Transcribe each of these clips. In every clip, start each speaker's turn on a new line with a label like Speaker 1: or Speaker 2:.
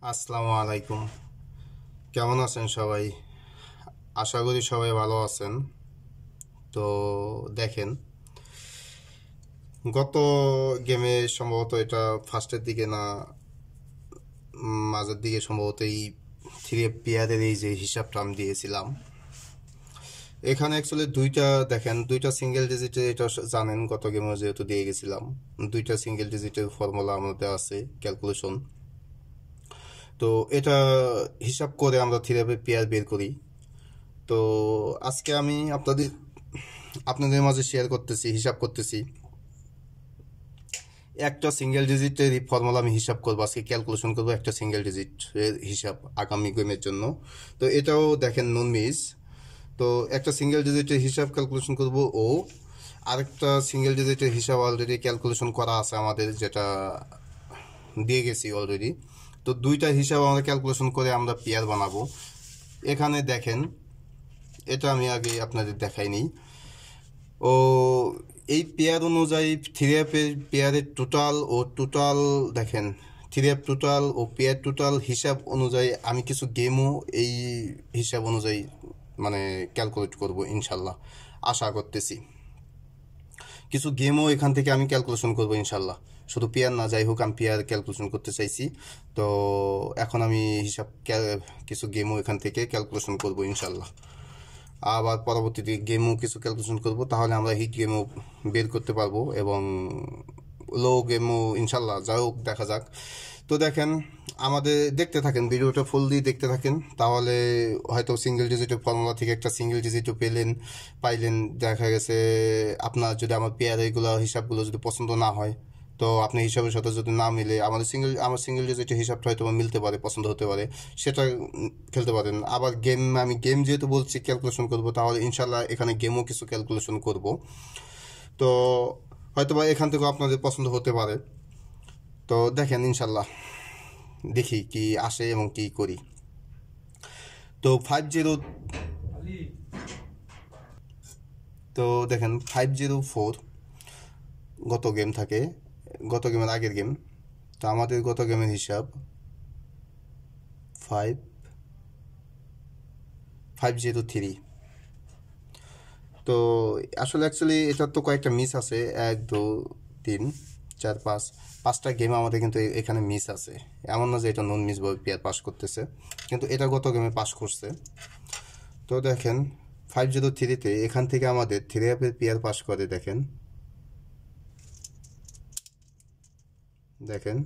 Speaker 1: আসসালামু আলাইকুম। কেমন আছেন সবাই? আশা করি সবাই ভালো আছেন। তো দেখেন, গত গেমে সম্ভবত এটা ফার্স্টের দিকে না মাঝের দিকে সম্ভবত এই থ্রি পেয়ারের এই যে হিসাবটা আমি দিয়েছিলাম, এখানে অ্যাকচুয়ালি দুইটা সিঙ্গেল ডিজিটের, এটা জানেন গত গেমে যেহেতু দিয়ে গেছিলাম, দুইটা সিঙ্গেল ডিজিটের ফর্মুলা আমাদের আছে ক্যালকুলেশন। তো এটা হিসাব করে আমরা থ্রি পেয়ার বের করি। তো আজকে আমি আপনাদের মাঝে শেয়ার করতেছি, হিসাব করতেছি একটা সিঙ্গেল ডিজিটের ফর্মুলা আমি হিসাব করবো, আজকে ক্যালকুলেশন করবো একটা সিঙ্গেল ডিজিট হিসাব আগামী গেমের জন্য। তো এটাও দেখেন নন মিস। তো একটা সিঙ্গেল ডিজিটের হিসাব ক্যালকুলেশন করব, ও আরেকটা সিঙ্গেল ডিজিটের হিসাব অলরেডি ক্যালকুলেশন করা আছে আমাদের, যেটা দিয়ে গেছি অলরেডি। তো দুইটা হিসাব আমরা ক্যালকুলেশন করে আমরা পেয়ার বানাবো। এখানে দেখেন, এটা আমি আগে আপনাদের দেখাইনি। ও এই পেয়ার অনুযায়ী থ্রি অ্যাপের পেয়ারের টোটাল দেখেন, থ্রি অ্যাপ টোটাল ও পেয়ার টোটাল হিসাব অনুযায়ী আমি কিছু গেমও এই হিসাব অনুযায়ী মানে ক্যালকুলেট করব ইনশাল্লাহ, আশা করতেছি। কিছু গেমও এখান থেকে আমি ক্যালকুলেশন করব ইনশাল্লাহ, শুধু পেয়ার না, যাই হোক আমি পেয়ার ক্যালকুলেশন করতে চাইছি। তো এখন আমি কিছু গেমও এখান থেকে ক্যালকুলেশন করব ইনশাল্লাহ। আবার পরবর্তীতে গেমও কিছু ক্যালকুলেশন করব, তাহলে আমরা হিট গেমও বের করতে পারবো এবং লো গেমও ইনশাল্লাহ, যাই হোক দেখা যাক। তো দেখেন, আমাদের দেখতে থাকেন, ভিডিওটা ফুল দিয়ে দেখতে থাকেন, তাহলে হয়তো সিঙ্গেল ডিজিটের ফর্মুলা থেকে একটা সিঙ্গেল ডিজিটও পাইলেন। দেখা গেছে আপনার যদি আমার পেয়ার এইগুলো হিসাবগুলো যদি পছন্দ না হয়, তো আপনি হিসাবের সাথে যদি না মিলে আমার সিঙ্গেল ডিজিটের হিসাবটা হয়তো মিলতে পারে, পছন্দ হতে পারে, সেটা খেলতে পারেন। আবার আমি গেম যেহেতু বলছি ক্যালকুলেশন করব, তাহলে ইনশাল্লাহ এখানে গেমও কিছু ক্যালকুলেশন করব। তো হয়তো বা এখান থেকেও আপনাদের পছন্দ হতে পারে। তো দেখেন ইনশাল্লাহ, দেখি কি আসে এবং কি করি। তো 504 গত গেম থাকে, গত গেমের আগের গেম। তো আমাদের গত গেমের হিসাব 503। তো আসলে অ্যাকচুয়ালি এটার তো কয়েকটা মিস আছে, 1 2 3 4 5, পাঁচটা গেম আমাদের কিন্তু এখানে মিস আছে। এমন না যে এটা নন মিস ভাবে পেয়ার পাস করতেছে, কিন্তু এটা গত গেমে পাস করছে। তো দেখেন 503-তে এখান থেকে আমাদের থ্রি অ্যাপের পেয়ার পাস করে। দেখেন দেখেন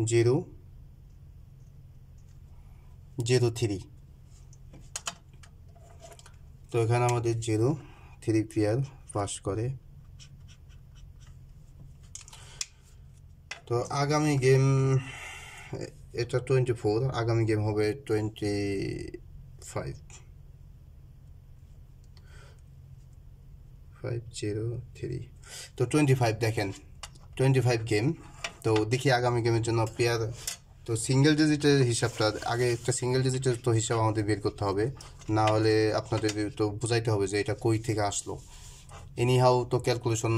Speaker 1: 003। তো এখানে আমাদের 0-3 পেয়ার পাস করে। তো আগামী গেম, এটা 24, আগামী গেম হবে 25। 503, তো 25 দেখেন, 25 গেম। তো দেখি আগামী গেমের জন্য পেয়ার। তো সিঙ্গেল ডিজিটের হিসাবটা আগে, একটা সিঙ্গেল ডিজিটের তো হিসাব আমাদের বের করতে হবে, না হলে আপনাদের তো বুঝাইতে হবে যে এটা কই থেকে আসলো। এনিহাউ তো ক্যালকুলেশন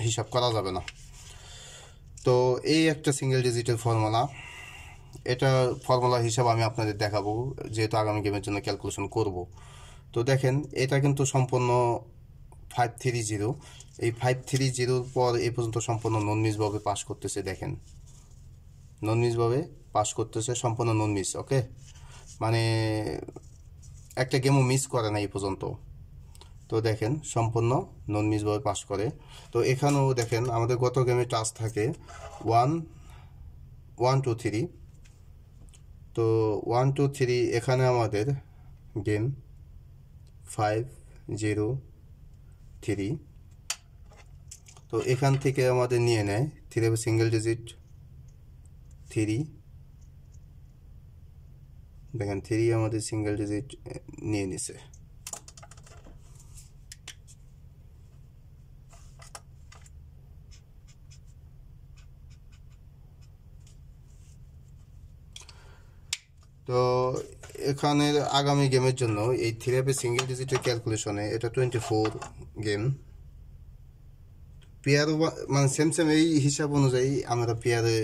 Speaker 1: হিসাব করা যাবে না। তো এই একটা সিঙ্গেল ডিজিটের ফর্মুলা, এটা ফর্মুলা হিসাব আমি আপনাদের দেখাবো, যেহেতু আগামী গেমের জন্য ক্যালকুলেশন করব। তো দেখেন, এটা কিন্তু সম্পূর্ণ 530। এই 530-র পর এই পর্যন্ত সম্পূর্ণ নন মিসভাবে পাস করতেছে। দেখেন নন মিসভাবে পাস করতেছে, সম্পূর্ণ নন মিস। ওকে, মানে একটা গেমও মিস করে না এই পর্যন্ত। তো দেখেন সম্পূর্ণ নন মিসভাবে পাস করে। তো এখানেও দেখেন আমাদের গত গেমে টাচ থাকে 1 1 2 3। তো 1 2 3 এখানে আমাদের গেম 503। তো এখান থেকে আমাদের নিয়ে নেয় থ্রি সিঙ্গেল ডিজিট 3। দেখেন 3 আমাদের সিঙ্গেল ডিজিট নিয়ে নিছে। তো এখানের আগামী গেমের জন্য এই থ্রি সিঙ্গেল ডিজিটের ক্যালকুলেশনে এটা 24 গেম। পেয়ার মানে সেম সেম এই হিসাব অনুযায়ী আমরা পেয়ারে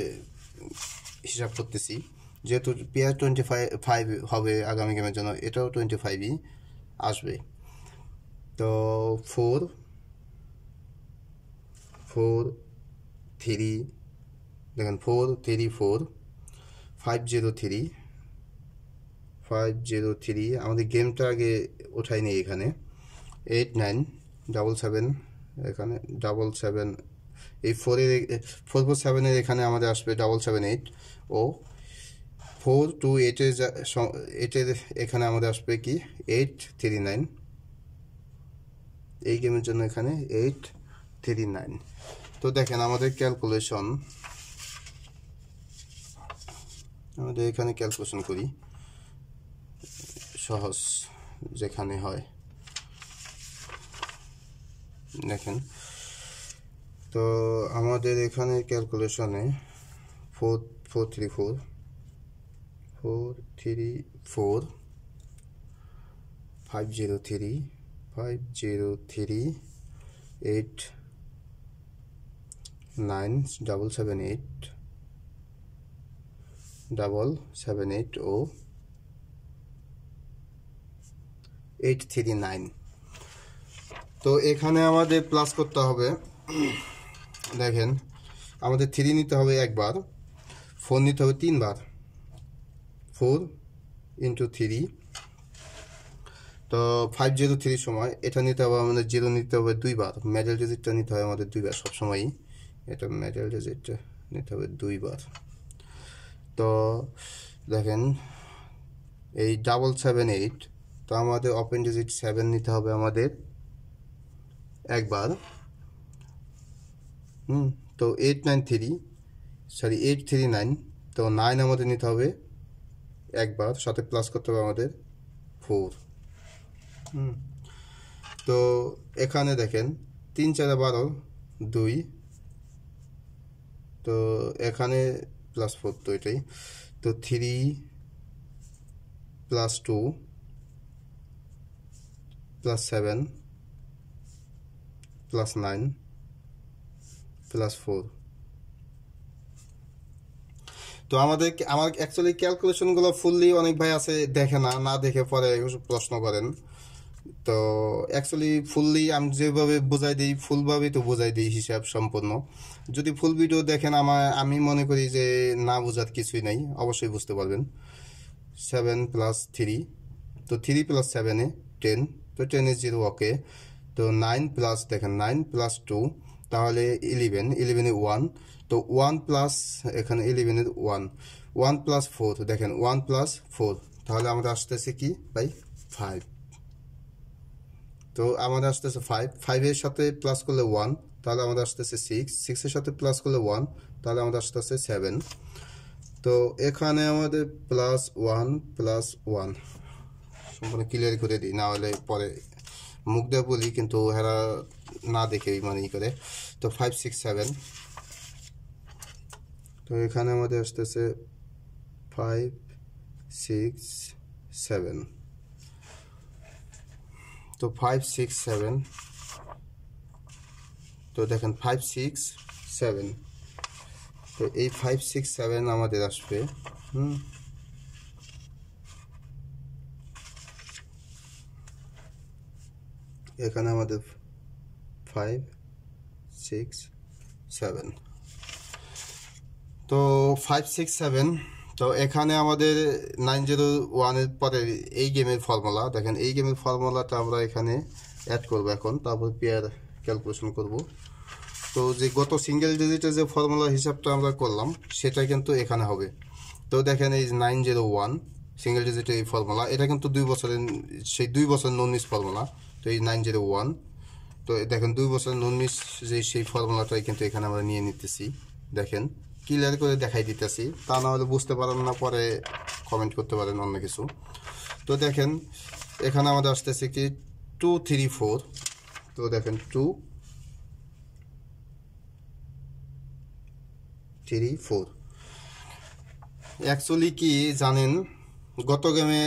Speaker 1: হিসাব করতেছি, যেহেতু পেয়ার 25 হবে আগামী গেমের জন্য, এটাও 25ই আসবে। তো 4 4 3 দেখেন 4 3 4 503 503 আমাদের গেমটা আগে ওঠাই নেই এখানে। 8 9 7 7 এখানে 7 7 এই 4 7 এখানে আমাদের আসবে 7 7 8 ও 4 2 8 এখানে আমাদের আসবে কি 8 3 9। এই গেমের জন্য এখানে 8 3 9। তো দেখেন আমাদের ক্যালকুলেশন, আমাদের এখানে ক্যালকুলেশন করি সহজ যেখানে হয়। দেখেন তো আমাদের এখানে ক্যালকুলেশনে 4 4 3 4 4 3 4 503 503 8 9 7 7 8 7 8 ও 8 3 9। তো এখানে আমাদের প্লাস করতে হবে। দেখেন আমাদের 3 নিতে হবে একবার, 4 নিতে হবে 3 বার, 4 ইন্টু 3। তো 503 সময় এটা নিতে হবে আমাদের 0 নিতে হবে 2 বার, মিডল ডিজিটটা নিতে হবে আমাদের 2 বার সবসময়ই, এটা মিডল ডিজিটটা নিতে হবে 2 বার। তো দেখেন এই 7 7 8, তো আমাদের ওপেন ডিজিট 7 নিতে হবে আমাদের একবার। তো 8 9 3 সরি 8 3 9, তো 9 আমাদের নিতে হবে একবার, সাথে প্লাস করতে হবে আমাদের 4। তো এখানে দেখেন 3 4 12 2, তো এখানে প্লাস 4, তো এটাই। তো 3 প্লাস 2 প্লাস 7 প্লাস 9 প্লাস 4। তো আমার অ্যাকচুয়ালি ক্যালকুলেশনগুলো ফুললি অনেক ভাই আছে দেখে না দেখে পরে প্রশ্ন করেন। তো অ্যাকচুয়ালি ফুললি আমি যেভাবে বোঝাই দিই ফুলভাবেই তো বোঝাই দিই হিসাব সম্পূর্ণ। যদি ফুল ভিডিও দেখেন আমি মনে করি যে না বোঝার কিছুই নাই, অবশ্যই বুঝতে পারবেন। 7 প্লাস 3, তো 3 প্লাস 7 10, তো 10 এ 0 ওকে। তো 9 প্লাস দেখেন 9 প্লাস 2 তাহলে 11, 11 এ 1, তো 1 প্লাস এখানে 11 এর 1, 1 প্লাস 4 দেখেন 1 প্লাস 4 তাহলে আমাদের আসতেছে কি ভাই 5। তো আমাদের আসতেছে 5, 5 এর সাথে প্লাস করলে 1 তাহলে আমাদের আসতেছে 6, 6 এর সাথে প্লাস করলে 1 তাহলে আমাদের আসতেছে 7। তো এখানে আমাদের প্লাস 1 প্লাস 1 সম্পূর্ণ ক্লিয়ার করে দিই, না হলে পরে মুখ দিয়ে বলি কিন্তু হেরা না দেখে মানে ই করে। তো 5 6 7, তো এখানে আমাদের আসতেছে 5 6 7, তো 5 6 7, তো দেখেন 5 6 7, তো এই 5 6 7 আমাদের আসবে। এখানে আমাদের 5 6 7, তো 5 6 7, তো এখানে আমাদের 901 এর পরে এই গেমের ফর্মুলা দেখেন, এই গেমের ফর্মুলাটা আমরা এখানে অ্যাড করব এখন, তারপর পেয়ার ক্যালকুলেশন করব। তো যে গত সিঙ্গেল ডিজিটের যে ফর্মুলা হিসাবটা আমরা করলাম সেটা কিন্তু এখানে হবে। তো দেখেন এই 901 সিঙ্গেল ডিজিটের এই ফর্মুলা, এটা কিন্তু 2 বছরের সেই 2 বছরের নন মিস ফর্মুলা। তো এই 901, তো দেখেন 2 বছরের নন মিস যে সেই ফর্মুলাটাই কিন্তু এখানে আমরা নিয়ে নিতেছি। দেখেন ক্লিয়ার করে দেখাই দিতেছি, তা না হলে বুঝতে পারেন না পরে কমেন্ট করতে পারেন অন্য কিছু। তো দেখেন এখানে আমাদের আসতেছে কি 2 3 4, তো দেখেন 2 3 4। অ্যাকচুয়ালি কি জানেন গত গেমে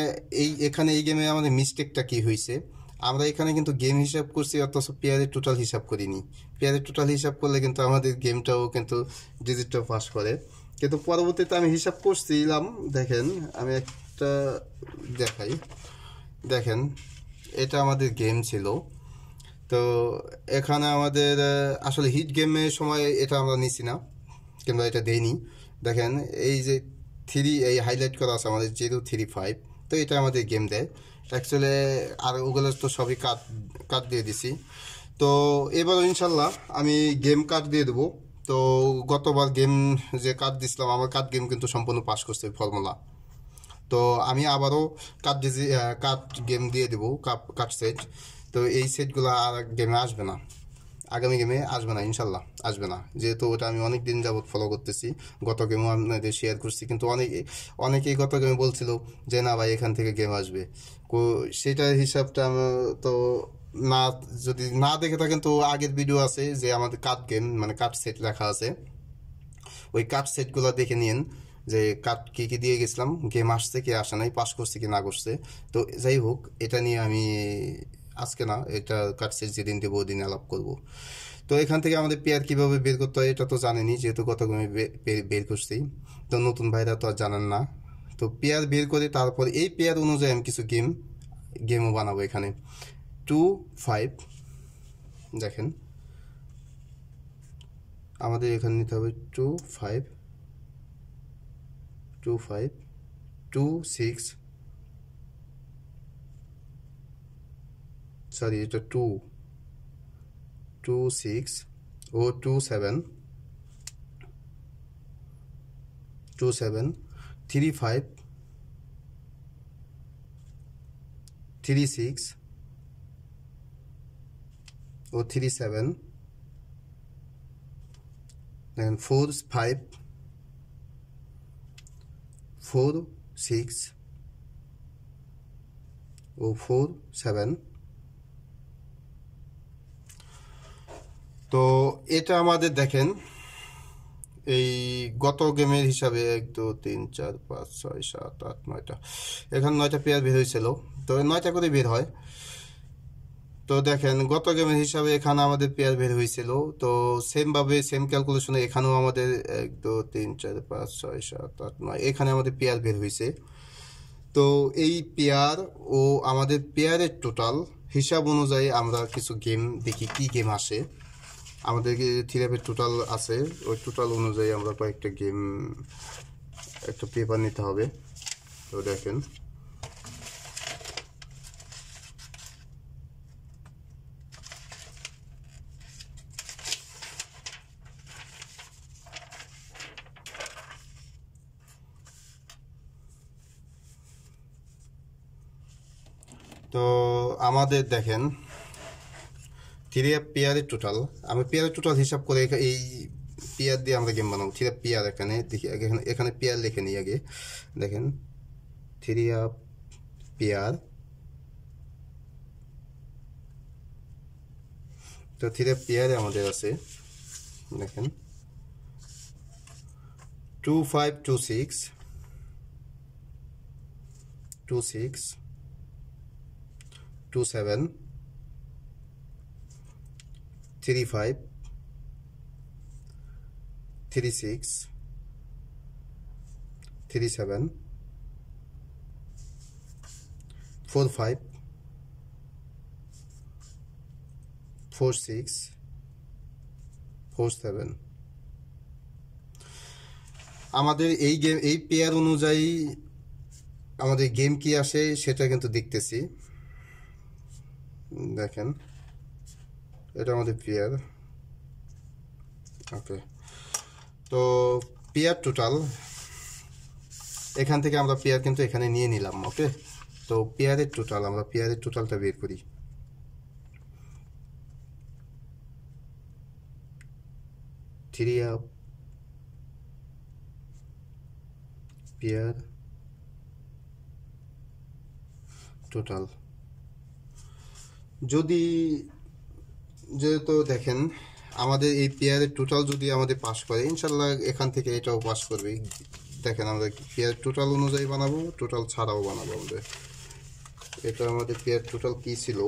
Speaker 1: এই গেমে আমাদের মিস্টেকটা কি হয়েছে, আমরা এখানে কিন্তু গেম হিসাব করছি, অথচ পেয়ারের টোটাল হিসাব করিনি। পেয়ারের টোটাল হিসাব করলে কিন্তু আমাদের গেমটাও কিন্তু ডিজিটটাও পাস করে। কিন্তু পরবর্তীতে আমি হিসাব করছিলাম, দেখেন আমি একটা দেখাই, দেখেন এটা আমাদের গেম ছিল। তো এখানে আমাদের আসলে হিট গেমের সময় এটা আমরা নিছি না, কিংবা এটা দেইনি। দেখেন এই যে এই হাইলাইট করা আছে আমাদের 035, তো এটা আমাদের গেম দেয় অ্যাকচুয়ালি। আর ওগুলো তো সবই কাট দিয়ে দিছি। তো এবার ইনশাল্লাহ আমি গেম কাট দিয়ে দেবো। তো গতবার গেম যে কাট দিছিলাম, আমার কাট গেম কিন্তু সম্পূর্ণ পাস করছে ফর্মুলা। তো আমি আবারও কাট গেম দিয়ে দেবো, কাট সেট। তো এই সেটগুলো আর গেমে আসবে না, আগামী গেমে আসবে না, ইনশাল্লাহ আসবে না, যেহেতু ওটা আমি অনেক দিন যাবৎ ফলো করতেছি। গত গেমও আপনাদের শেয়ার করছি, কিন্তু অনেকেই গত গেমে বলছিল যে না ভাই এখান থেকে গেম আসবে। সেটার হিসাবটা তো না, যদি না দেখে থাকেন তো আগের ভিডিও আছে যে আমাদের কাট গেম মানে কাট সেট লেখা আছে, ওই কাট সেটগুলো দেখে নিন যে কাট কী কী দিয়ে গেছিলাম, গেম আসছে কি আসে নাই, পাস করছে কি না করছে। তো যাই হোক, এটা নিয়ে আমি আজকে না, এটা কাট সেট যেদিন দেবো ওদিন আলাপ করবো। তো এখান থেকে আমাদের পেয়ার কীভাবে বের করতে হয় এটা তো জানেনি, যেহেতু কত আমি বের করছি। তো নতুন ভাইরা তো আর জানেন না। তো পেয়ার বের করে তারপর এই পেয়ার অনুযায়ী আমি কিছু গেমও বানাবো। এখানে 2-5, দেখেন আমাদের এখানে নিতে হবে 2-5, 2-5, 2-6, সরি এটা 2-6 ও 2-7, 3-5, 3-6 ও 3-7, দেখেন 4-5, 4-6 ও 4-7। তো এটা আমাদের দেখেন এই গত গেমের হিসাবে 1 2 3 4 5 6 7 8 9টা, এখানে 9টা পেয়ার বের হয়েছিল। তো 9টা করে বের হয়। তো দেখেন গত গেমের হিসাবে এখানে আমাদের পেয়ার বের হয়েছিল। তো সেমভাবে সেম ক্যালকুলেশনে এখানেও আমাদের 1 2 3 4 5 6 7 8 9 এখানে আমাদের পেয়ার বের হয়েছে। তো এই পেয়ার ও আমাদের পেয়ারের টোটাল হিসাব অনুযায়ী আমরা কিছু গেম দেখি, কি গেম আসে। আমাদেরকে থিরাপের টোটাল আছে, ওই টোটাল অনুযায়ী আমরা কয়েকটা গেম, একটা পেপার নিতে হবে। তো দেখেন তো আমাদের দেখেন পেয়ারের টোটাল, আমি পেয়ারের টোটাল হিসাব করে এই পেয়ার দিয়ে আমরা গেম বানাবো। পেয়ার এখানে দেখি, এখানে পেয়ার লিখে নিই আগে। দেখেন পেয়ার, তো পেয়ারে আমাদের আছে দেখেন 2-5, 2-6, 2-6, 2-7, 3-5, 3-6, 3-7, 4-5, 4-6, 4-7। আমাদের এই পেয়ার অনুযায়ী আমাদের গেম কি আসে সেটা কিন্তু দেখতেছি। দেখেন এটা আমাদের পেয়ার, ওকে। তো পেয়ার টোটাল এখান থেকে আমরা পেয়ার কিন্তু এখানে নিয়ে নিলাম, ওকে। তো পেয়ারের টোটাল, আমরা পেয়ারের টোটালটা বের করি। পেয়ার টোটাল যদি, যেহেতু দেখেন আমাদের এই পেয়ারের টোটাল যদি আমাদের পাস করে, ইনশাল্লাহ এখান থেকে এটাও পাস করবে। দেখেন আমরা পেয়ার টোটাল অনুযায়ী বানাবো, টোটাল ছাড়াও বানাবো আমাদের। এটা আমাদের পেয়ার টোটাল কি ছিল,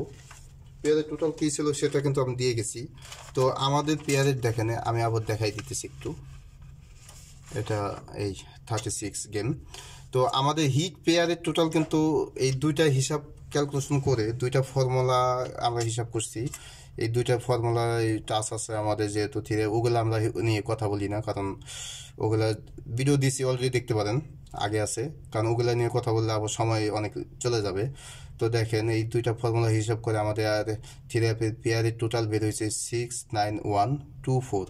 Speaker 1: পেয়ারের টোটাল কি ছিল সেটা কিন্তু আমি দিয়ে গেছি। তো আমাদের পেয়ারের দেখেন, আমি আবার দেখাই দিতেছি একটু, এটা এই 36 গেম। তো আমাদের হিট পেয়ারের টোটাল কিন্তু এই দুইটা হিসাব ক্যালকুলেশন করে দুইটা ফর্মুলা আমরা হিসাব করছি। এই দুইটা ফর্মুলা টাচ আছে আমাদের, যেহেতু থিরে ওগুলো আমরা নিয়ে কথা বলি না, কারণ ওগুলা ভিডিও দিছি অলরেডি, দেখতে পারেন আগে আছে, কারণ ওগুলা নিয়ে কথা বললে আবার সময় অনেক চলে যাবে। তো দেখেন এই দুইটা ফর্মুলা হিসাব করে আমাদের থিরাপির পেয়ারের টোটাল বের হয়েছে 69124।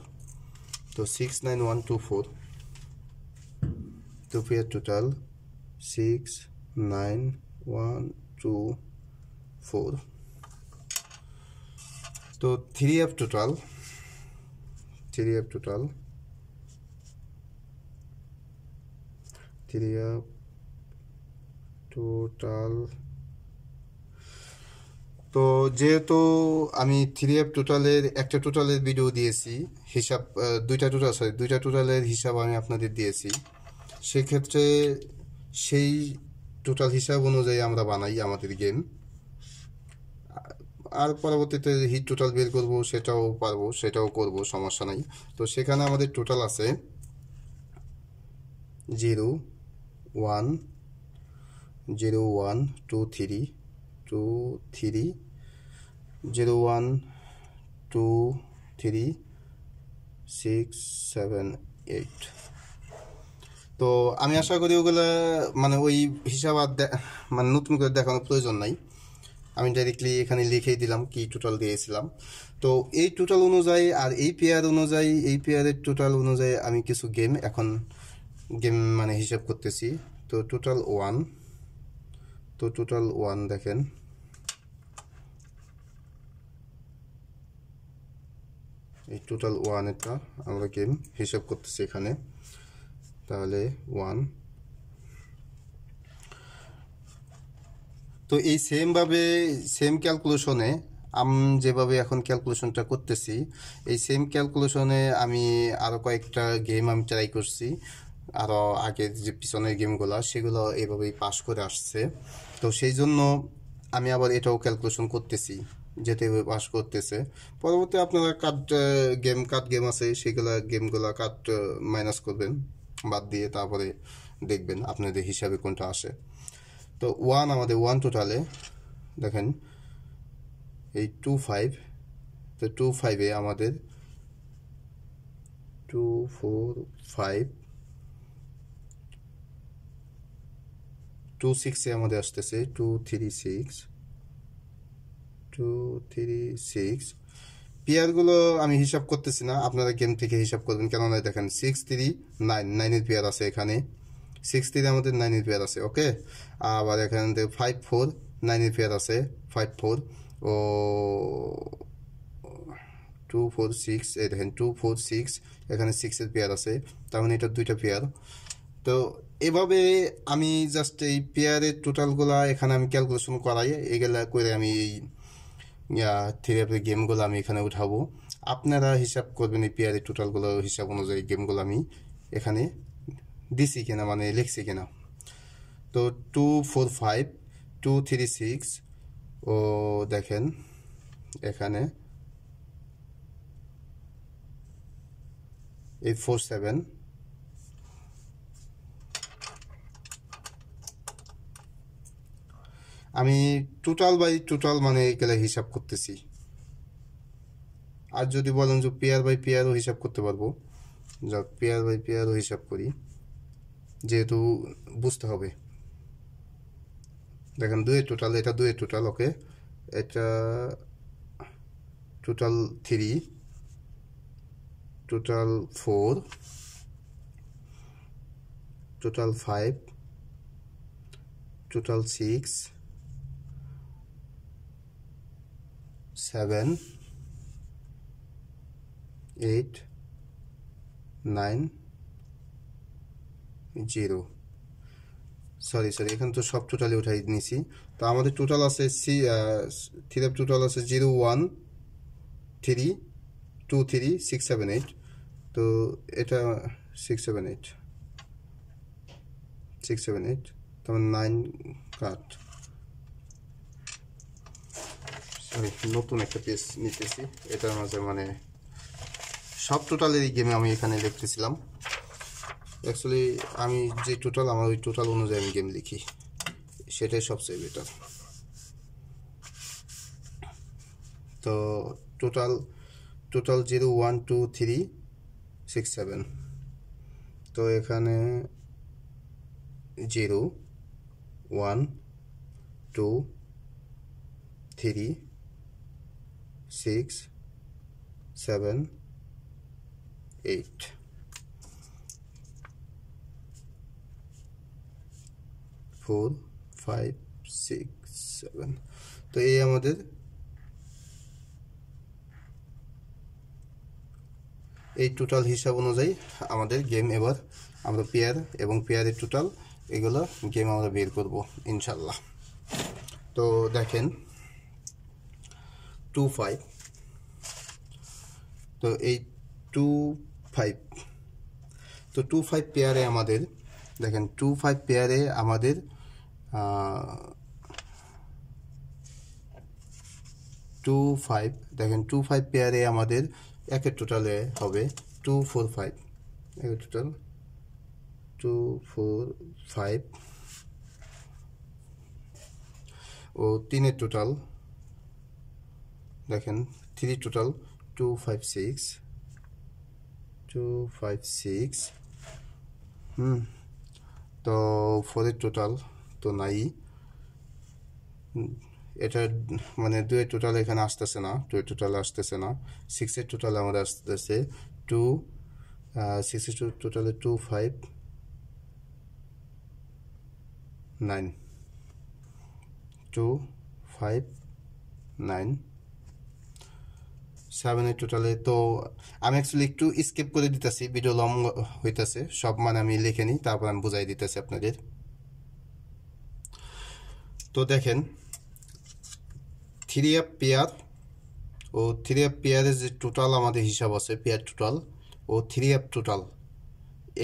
Speaker 1: তো 69124 to pair total 69124. तो 3F total 3F total 3F total। তো যেহেতু আমি 3F টোটালের একটা টোটালের ভিডিও দিয়েছি, হিসাব দুইটা টোটালের হিসাব আমি আপনাদের দিয়েছি, সেক্ষেত্রে সেই টোটাল হিসাব অনুযায়ী আমরা বানাই আমাদের গেম। আর পরবর্তীতে হিট টোটাল বের করব, সেটাও পারবো, সেটাও করব, সমস্যা নাই। তো সেখানে আমাদের টোটাল আছে 0 1 0 1 2 3 2 3 0 1 2 3 6 7 8। তো আমি আশা করি ওগুলো মানে ওই হিসাব আর মানে নতুন করে দেখানোর প্রয়োজন নাই, আমি ডাইরেক্টলি এখানে লিখেই দিলাম কি টোটাল দিয়েছিলাম। তো এই টোটাল অনুযায়ী আর এই পেয়ার অনুযায়ী, এই পেয়ারের টোটাল অনুযায়ী আমি কিছু গেম এখন মানে হিসাব করতেছি। তো টোটাল 1, তো টোটাল 1 দেখেন, এই টোটাল 1 এটা আমরা গেম হিসাব করতেছি এখানে। তাহলে 1। তো এই সেমভাবে সেম ক্যালকুলেশনে আমি যেভাবে এখন ক্যালকুলেশনটা করতেছি, এই সেম ক্যালকুলেশনে আমি আরও কয়েকটা গেম আমি ট্রাই করছি, আরও আগের যে পিছনের গেমগুলো সেগুলো এভাবেই পাস করে আসছে। তো সেই জন্য আমি আবার এটাও ক্যালকুলেশন করতেছি, যেতে পাস করতেছে। পরবর্তী আপনারা কাট গেম আছে, সেগুলো গেমগুলো কাট মাইনাস করবেন, বাদ দিয়ে তারপরে দেখবেন আপনাদের হিসাবে কোনটা আসে। তো 1 আমাদের 1 টোটালে দেখেন এই 25। তো 25-এ আমাদের 2 4 5 2 6-এ আমাদের আসতেছে 2 3 6 2 3 6। পেয়ারগুলো আমি হিসাব করতেছি না, আপনারা গেম থেকে হিসাব করবেন, কেননা দেখেন 6 3 9 9-এর পেয়ার আছে এখানে, 6 3 আমাদের 9-এর পেয়ার আছে, ওকে। আবার এখানে 5 4 9-এর পেয়ার আছে, 5 4 ও 2 4 6, এই দেখেন 2 4 6, এখানে 6-এর পেয়ার আছে, তার মানে এটা দুইটা পেয়ার। তো এভাবে আমি জাস্ট এই পেয়ারের টোটালগুলা এখানে আমি ক্যালকুলেশন করাই, এগুলা করে আমি এই থিওরির গেমগুলো আমি এখানে উঠাবো। আপনারা হিসাব করবেন এই পেয়ারের টোটালগুলো হিসাব অনুযায়ী গেমগুলো আমি এখানে দিছি কিনা, মানে লিখছি কিনা। তো 2 4 5 2 3 6 ও দেখেন এখানে 8 4 7। আমি টোটাল বাই টোটাল মানে এগুলো হিসাব করতেছি। আর যদি বলেন যে পেয়ার বাই পেয়ারও হিসাব করতে পারবো, যাক পেয়ার বাই পেয়ারও হিসাব করি, যেহেতু বুঝতে হবে। দেখেন 2-এর টোটাল, এটা 2-এর টোটাল, ওকে। এটা total 3, total 4, total 5, total 6 7 8 9 0। Sorry এখানে তো সব টোটালি উঠাই নিয়েছি। তো আমাদের টোটাল আছে থ্রি টোটাল আছে 0 1 3 2 3 6 7 8। তো এটা 6 7 8 6 7 8, তারপর 9 কাট সরি নতুন একটা পেজ নিতেছি, এটার মাঝে মানে সব টোটালের এই গেমে আমি এখানে লিখতেছিলাম। অ্যাকচুয়ালি আমি যে টোটাল, আমার ওই টোটাল অনুযায়ী আমি গেম লিখি, সেটাই সবচেয়ে বেটার। তো টোটাল 0 1 2 3 6 7, তো এখানে 0 1 2 3 6 7 8, 4 5 6 7। তো এই আমাদের এই টোটাল হিসাব অনুযায়ী আমাদের গেম এবার আমরা পেয়ার এবং পেয়ারের টোটাল এগুলো গেম আমরা বের করব ইনশাল্লাহ। তো দেখেন 2 5, তো এই 2 5, তো 2 5 পেয়ারে আমাদের দেখেন 2 5 পেয়ারে আমাদের 2 5, দেখেন 2 5 পেয়ারে আমাদের একের টোটালে হবে 2 4 5, একের টোটাল 2 4 5, ও তিনের টোটাল দেখেন 3 টোটাল 2 5 6, 2 5 6, তো 4 টোটাল তো নাই, এটা মানে 2 টোটাল এখানে আসতেছে না, 2 টোটাল আসতেছে না। 6 টোটাল আমাদের আসতেছে 2, 6 টোটালে 2 5 9, 2 5 9, 7 টোটালে। তো আমি অ্যাকচুয়ালি একটু স্কিপ করে দিতেছি, ভিডিও লং হইতেছে, সব মানে আমি লিখে নিই, তারপর আমি বুঝাই দিতেছি আপনাদের। তো দেখেন 3 অ্যাপ পেয়ার ও 3 অ্যাপ পেয়ারের যে টোটাল আমাদের হিসাব আছে, পেয়ার টোটাল ও 3 অ্যাপ টোটাল,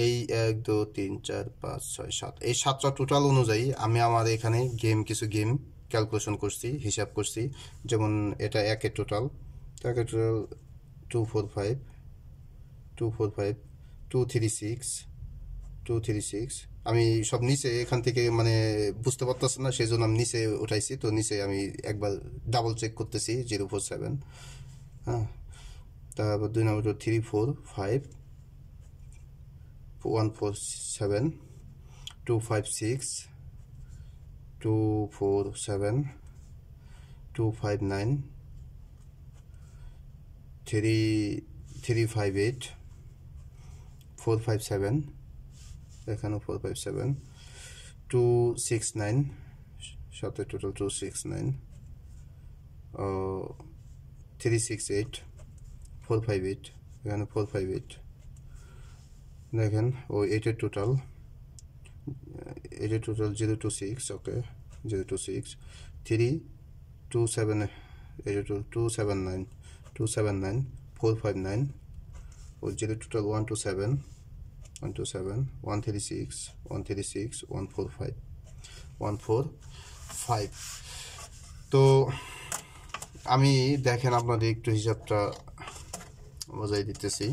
Speaker 1: এই 1 2 3 4 5 6 7, এই 7টা টোটাল অনুযায়ী আমি আমার এখানে কিছু গেম ক্যালকুলেশন করছি, হিসাব করছি। যেমন এটা একের টোটাল, একের টোটাল 2 4 5, 2 4 5, 2 3 6, 2 3 6। আমি সব নিচে এখান থেকে মানে বুঝতে পারতেছি না, সেই জন্য আমি নিচে উঠাইছি। তো নিচে আমি একবার ডাবল চেক করতেছি 0 4 7, হ্যাঁ। তারপর 2 নম্বর 3 4 5, 1 4 7, 2 5 6, 2 4 7, 2 5 9, 3 5 8, 4 5 7, এখানেও 4 5 7, 2 6 9, সাথে টোটাল 2 6 9, 3 6 8, 4 5 8, এখানে 4 5 8, দেখেন ও 8 টোটাল 0 2 6, ওকে 0 2 6, 3 2 7, 2 7 9, 2 7 9, 4 5 9, ও 0 টোটাল 1 2 7, 1 2 7, 1 3 6, 1 3 6, 1 4 5, 1 4 5। তো আমি দেখেন আপনাদের একটু হিসাবটা বোঝাই দিতেছি।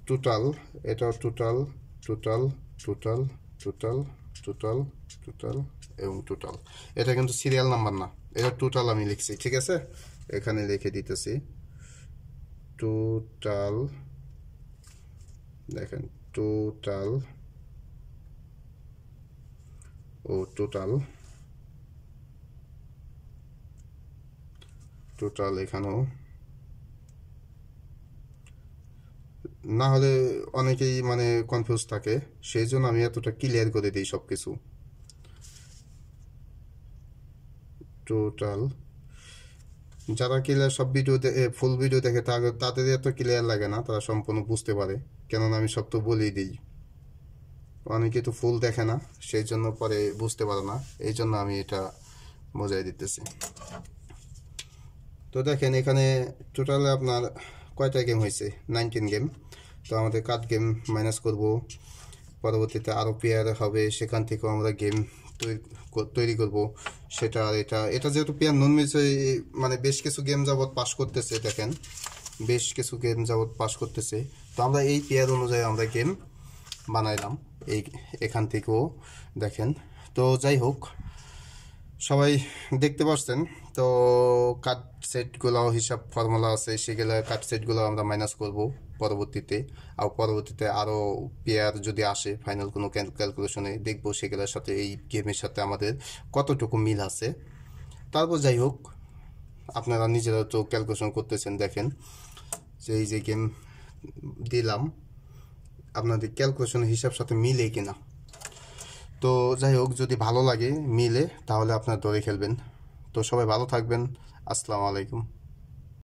Speaker 1: টোটাল, এটা total total total total total total এবং টোটাল, এটা কিন্তু সিরিয়াল নাম্বার না, এটা টোটাল আমি লিখছি, ঠিক আছে? এখানে লিখে দিতেছি টোটাল, দেখেন টোটাল ও টোটাল, টোটাল এখানেও, না হলে অনেকেই মানে কনফিউজ থাকে, সেই জন্য আমি এতটা ক্লিয়ার করে দিই সব কিছু। টোটাল, যারা ক্লিয়ার সব ভিডিও ফুল ভিডিও দেখে তাদের এত ক্লিয়ার লাগে না, তারা সম্পূর্ণ বুঝতে পারে, কেননা আমি সব তো বলেই দিই। অনেকে তো ফুল দেখে না, সেই জন্য পরে বুঝতে পারে না, এই জন্য আমি এটা বোঝাই দিতেছি। তো দেখেন এখানে টোটালে আপনার কয়টা গেম হয়েছে, 19 গেম। তো আমাদের কাট গেম মাইনাস করব, পরবর্তীতে আরও পেয়ার হবে, সেখান থেকেও আমরা গেম তৈরি করব সেটা। আর এটা এটা যেহেতু পেয়ার নন মিস মানে বেশ কিছু গেম যাবৎ পাস করতেছে, দেখেন বেশ কিছু গেম যাবৎ পাস করতেছে। তো আমরা এই পেয়ার অনুযায়ী আমরা গেম বানাইলাম এখান থেকেও দেখেন। তো যাই হোক, সবাই দেখতে পাচ্ছেন। তো কাট সেটগুলো হিসাব ফর্মুলা আছে, সেগুলো কাট সেটগুলো আমরা মাইনাস করব পরবর্তীতে। আর পরবর্তীতে আরও পেয়ার যদি আসে ফাইনাল কোনো ক্যালকুলেশনে, দেখবো সেগুলোর সাথে এই গেমের সাথে আমাদের কতটুকু মিল আছে। তারপর যাই হোক, আপনারা নিজেরা তো ক্যালকুলেশন করতেছেন, দেখেন যে এই যে গেম দিলাম আপনাদের ক্যালকুলেশনের হিসাব সাথে মিলে কিনা। তো যাই হোক, যদি ভালো লাগে মিলে তাহলে আপনারা ধরে খেলবেন। তো সবাই ভালো থাকবেন। আসসালামু আলাইকুম।